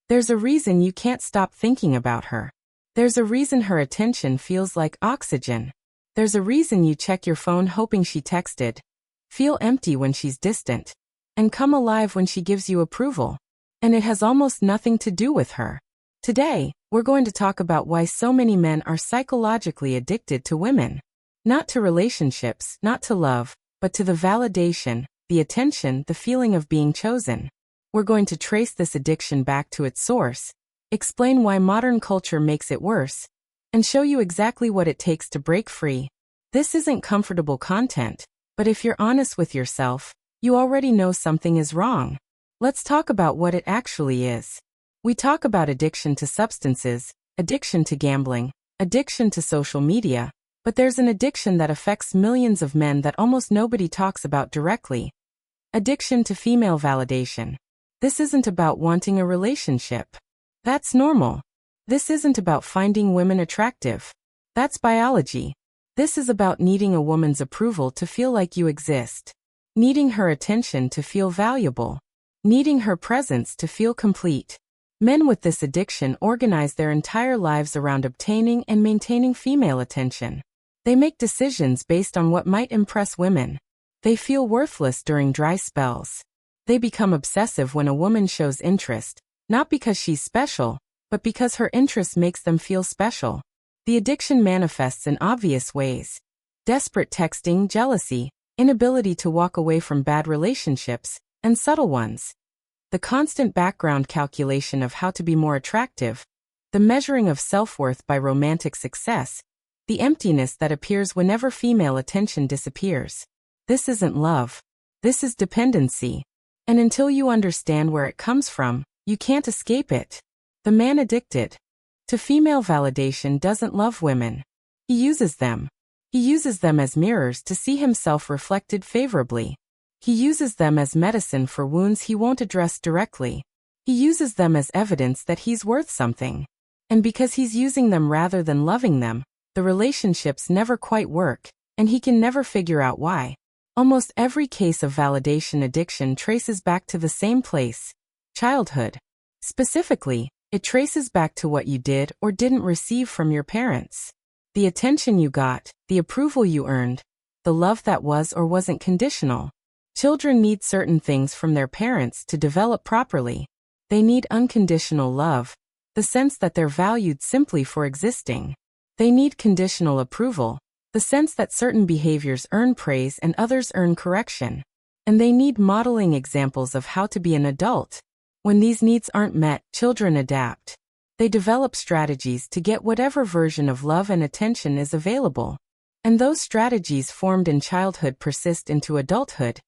There's a reason you can't stop thinking about her. There's a reason her attention feels like oxygen. There's a reason you check your phone hoping she texted, feel empty when she's distant, and come alive when she gives you approval. And it has almost nothing to do with her. Today, we're going to talk about why so many men are psychologically addicted to women. Not to relationships, not to love, but to the validation, the attention, the feeling of being chosen. We're going to trace this addiction back to its source, explain why modern culture makes it worse, and show you exactly what it takes to break free. This isn't comfortable content, but if you're honest with yourself, you already know something is wrong. Let's talk about what it actually is. We talk about addiction to substances, addiction to gambling, addiction to social media, but there's an addiction that affects millions of men that almost nobody talks about directly. Addiction to female validation. This isn't about wanting a relationship. That's normal. This isn't about finding women attractive. That's biology. This is about needing a woman's approval to feel like you exist. Needing her attention to feel valuable. Needing her presence to feel complete. Men with this addiction organize their entire lives around obtaining and maintaining female attention. They make decisions based on what might impress women. They feel worthless during dry spells. They become obsessive when a woman shows interest, not because she's special, but because her interest makes them feel special. The addiction manifests in obvious ways. Desperate texting, jealousy, inability to walk away from bad relationships, and subtle ones. The constant background calculation of how to be more attractive, the measuring of self-worth by romantic success, the emptiness that appears whenever female attention disappears. This isn't love. This is dependency. And until you understand where it comes from, you can't escape it. The man addicted to female validation doesn't love women. He uses them. He uses them as mirrors to see himself reflected favorably. He uses them as medicine for wounds he won't address directly. He uses them as evidence that he's worth something. And because he's using them rather than loving them, the relationships never quite work, and he can never figure out why. Almost every case of validation addiction traces back to the same place: childhood. Specifically, it traces back to what you did or didn't receive from your parents. The attention you got, the approval you earned, the love that was or wasn't conditional. Children need certain things from their parents to develop properly. They need unconditional love, the sense that they're valued simply for existing. They need conditional approval, the sense that certain behaviors earn praise and others earn correction. And they need modeling examples of how to be an adult. When these needs aren't met, children adapt. They develop strategies to get whatever version of love and attention is available. And those strategies formed in childhood persist into adulthood,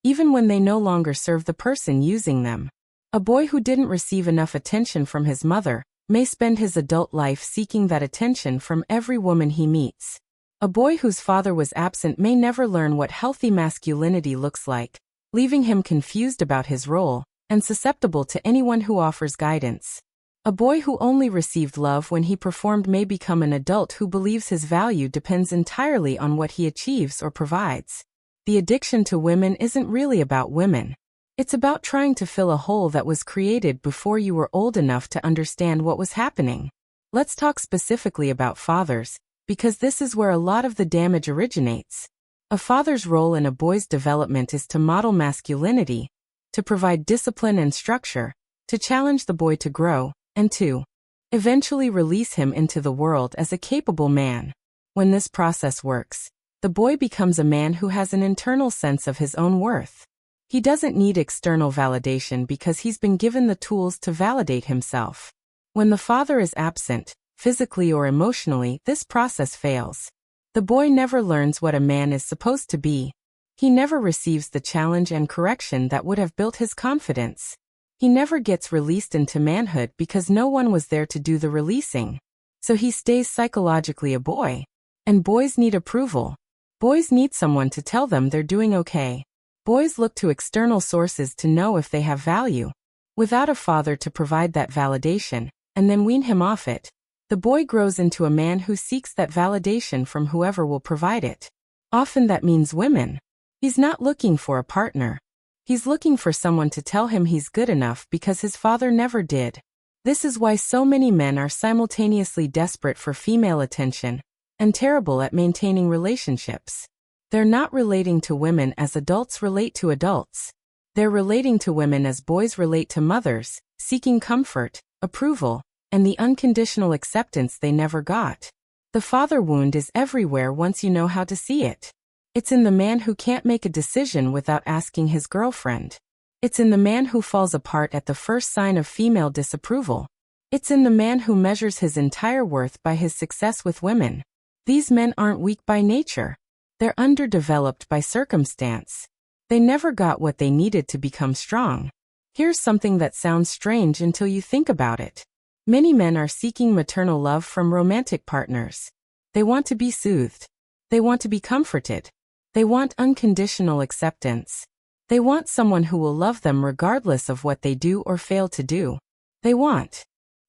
even when they no longer serve the person using them. A boy who didn't receive enough attention from his mother may spend his adult life seeking that attention from every woman he meets. A boy whose father was absent may never learn what healthy masculinity looks like, leaving him confused about his role and susceptible to anyone who offers guidance. A boy who only received love when he performed may become an adult who believes his value depends entirely on what he achieves or provides. The addiction to women isn't really about women. It's about trying to fill a hole that was created before you were old enough to understand what was happening. Let's talk specifically about fathers, because this is where a lot of the damage originates. A father's role in a boy's development is to model masculinity, to provide discipline and structure, to challenge the boy to grow, and to eventually release him into the world as a capable man. When this process works, the boy becomes a man who has an internal sense of his own worth. He doesn't need external validation because he's been given the tools to validate himself. When the father is absent, physically or emotionally, this process fails. The boy never learns what a man is supposed to be. He never receives the challenge and correction that would have built his confidence. He never gets released into manhood because no one was there to do the releasing. So he stays psychologically a boy. And boys need approval. Boys need someone to tell them they're doing okay. Boys look to external sources to know if they have value. Without a father to provide that validation, and then wean him off it, the boy grows into a man who seeks that validation from whoever will provide it. Often that means women. He's not looking for a partner. He's looking for someone to tell him he's good enough because his father never did. This is why so many men are simultaneously desperate for female attention and terrible at maintaining relationships. They're not relating to women as adults relate to adults. They're relating to women as boys relate to mothers, seeking comfort, approval, and the unconditional acceptance they never got. The father wound is everywhere once you know how to see it. It's in the man who can't make a decision without asking his girlfriend. It's in the man who falls apart at the first sign of female disapproval. It's in the man who measures his entire worth by his success with women. These men aren't weak by nature. They're underdeveloped by circumstance. They never got what they needed to become strong. Here's something that sounds strange until you think about it. Many men are seeking maternal love from romantic partners. They want to be soothed. They want to be comforted. They want unconditional acceptance. They want someone who will love them regardless of what they do or fail to do. They want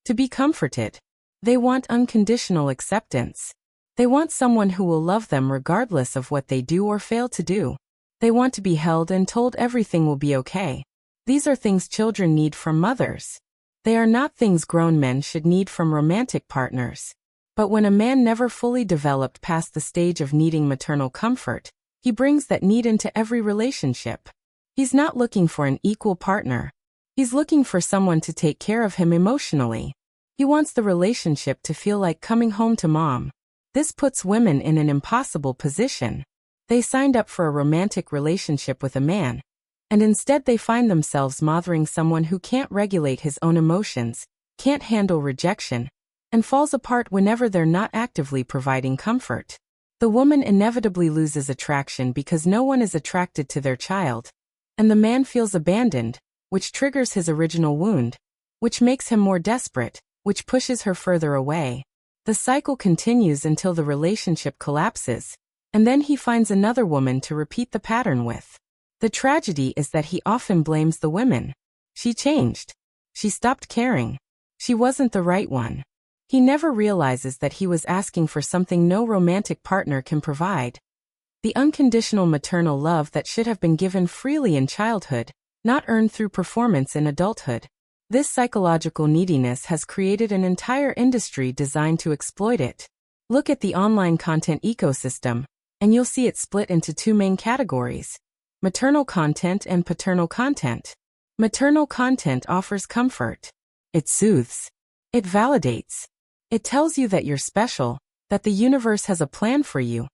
to be comforted. They want unconditional acceptance. They want someone who will love them regardless of what they do or fail to do. They want to be held and told everything will be okay. These are things children need from mothers. They are not things grown men should need from romantic partners. But when a man never fully developed past the stage of needing maternal comfort, he brings that need into every relationship. He's not looking for an equal partner. He's looking for someone to take care of him emotionally. He wants the relationship to feel like coming home to mom. This puts women in an impossible position. They signed up for a romantic relationship with a man, and instead they find themselves mothering someone who can't regulate his own emotions, can't handle rejection, and falls apart whenever they're not actively providing comfort. The woman inevitably loses attraction because no one is attracted to their child, and the man feels abandoned, which triggers his original wound, which makes him more desperate, which pushes her further away. The cycle continues until the relationship collapses, and then he finds another woman to repeat the pattern with. The tragedy is that he often blames the women. She changed. She stopped caring. She wasn't the right one. He never realizes that he was asking for something no romantic partner can provide. The unconditional maternal love that should have been given freely in childhood, not earned through performance in adulthood. This psychological neediness has created an entire industry designed to exploit it. Look at the online content ecosystem, and you'll see it split into two main categories: maternal content and paternal content. Maternal content offers comfort. It soothes. It validates. It tells you that you're special, that the universe has a plan for you,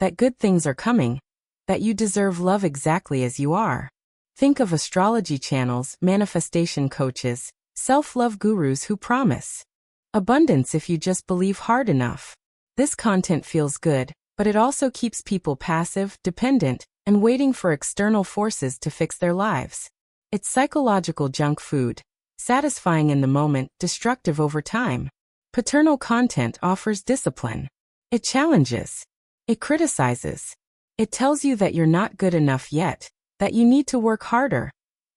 that good things are coming, that you deserve love exactly as you are. Think of astrology channels, manifestation coaches, self-love gurus who promise abundance if you just believe hard enough. This content feels good, but it also keeps people passive, dependent, and waiting for external forces to fix their lives. It's psychological junk food, satisfying in the moment, destructive over time. Paternal content offers discipline. It challenges. It criticizes. It tells you that you're not good enough yet, that you need to work harder,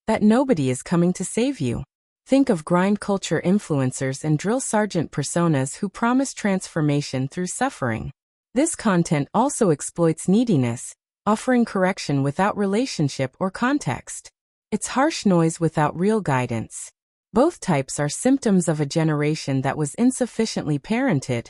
that nobody is coming to save you. Think of grind culture influencers and drill sergeant personas who promise transformation through suffering. This content also exploits neediness, offering correction without relationship or context. It's harsh noise without real guidance. Both types are symptoms of a generation that was insufficiently parented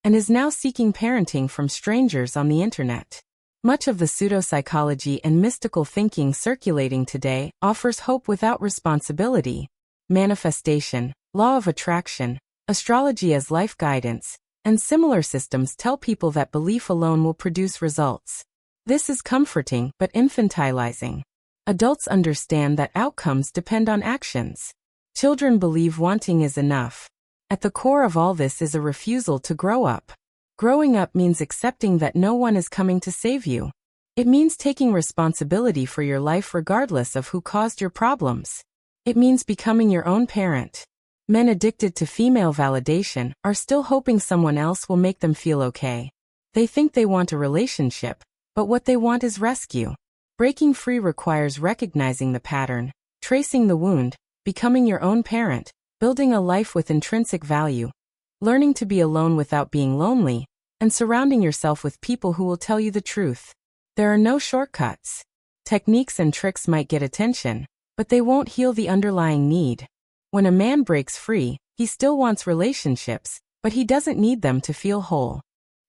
and is now seeking parenting from strangers on the internet. Much of the pseudopsychology and mystical thinking circulating today offers hope without responsibility. Manifestation, law of attraction, astrology as life guidance, and similar systems tell people that belief alone will produce results. This is comforting but infantilizing. Adults understand that outcomes depend on actions. Children believe wanting is enough. At the core of all this is a refusal to grow up. Growing up means accepting that no one is coming to save you. It means taking responsibility for your life regardless of who caused your problems. It means becoming your own parent. Men addicted to female validation are still hoping someone else will make them feel okay. They think they want a relationship, but what they want is rescue. Breaking free requires recognizing the pattern, tracing the wound, becoming your own parent, building a life with intrinsic value, learning to be alone without being lonely, and surrounding yourself with people who will tell you the truth. There are no shortcuts. Techniques and tricks might get attention, but they won't heal the underlying need. When a man breaks free, He still wants relationships, but he doesn't need them to feel whole.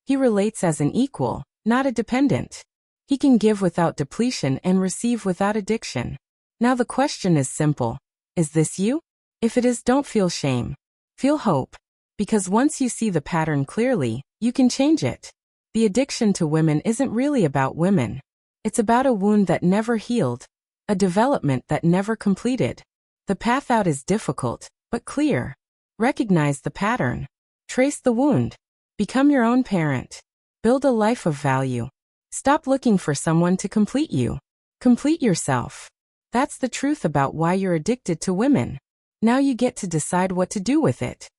He relates as an equal, not a dependent. He can give without depletion and receive without addiction. Now the question is simple. Is this you? If it is, don't feel shame. Feel hope. Because once you see the pattern clearly, you can change it. The addiction to women isn't really about women. It's about a wound that never healed, a development that never completed. The path out is difficult, but clear. Recognize the pattern. Trace the wound. Become your own parent. Build a life of value. Stop looking for someone to complete you. Complete yourself. That's the truth about why you're addicted to women. Now you get to decide what to do with it.